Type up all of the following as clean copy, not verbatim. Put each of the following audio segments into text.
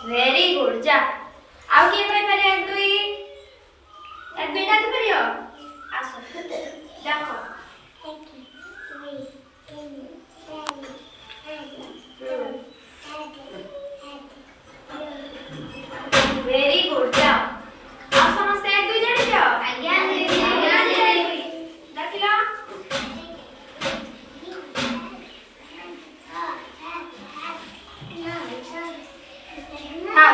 very good જા આવ કે કોઈ પરે એક દુઈ નાથી પરિયો આસો देखो वेरी गुड जाओ आप समझते हैं दो जने जाओ आज्ञा दीदी देख लो हाँ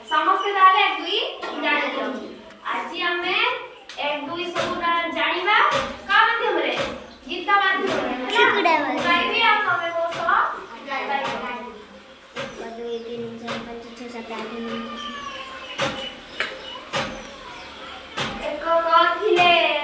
समझते ताले दुई जाने जाओ आज हमें एक दुई सब जानिबा का माध्यम रे गीत माध्यम रे गाइबी आप हमें वो सब गाइबी 1 2 3 4 5 6 7 8 9 एक कथिले एक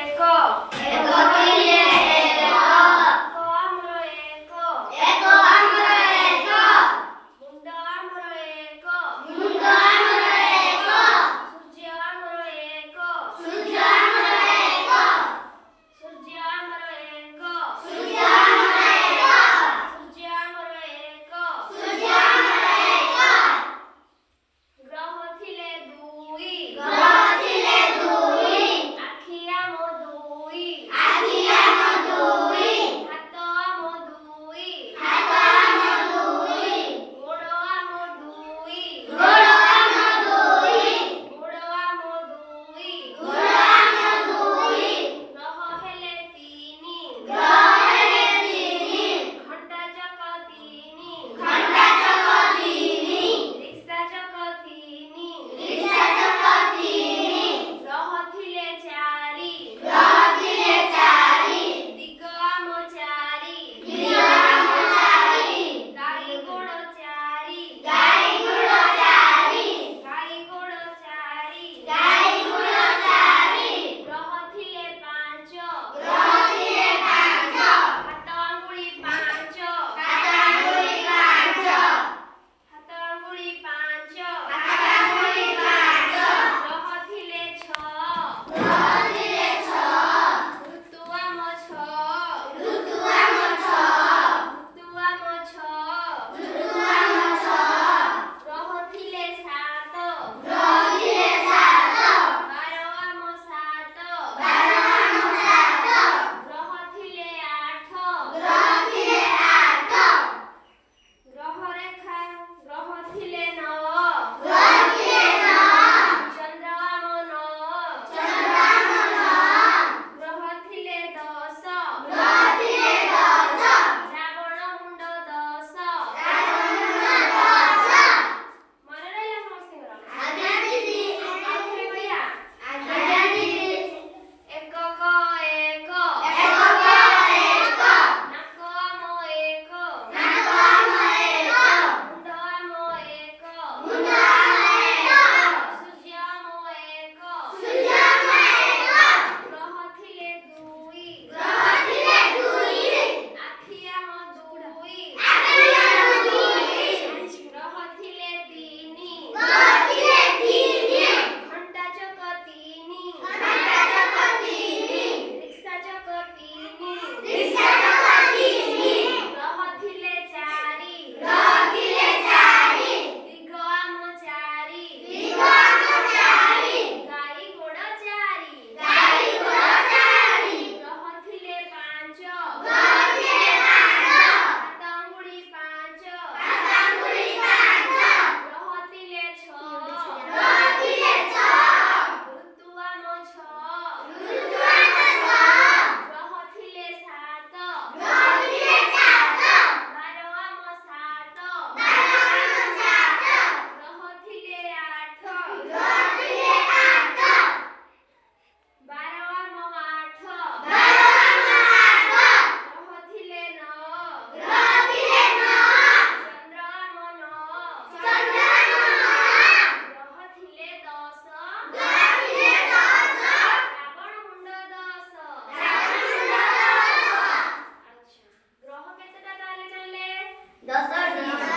दस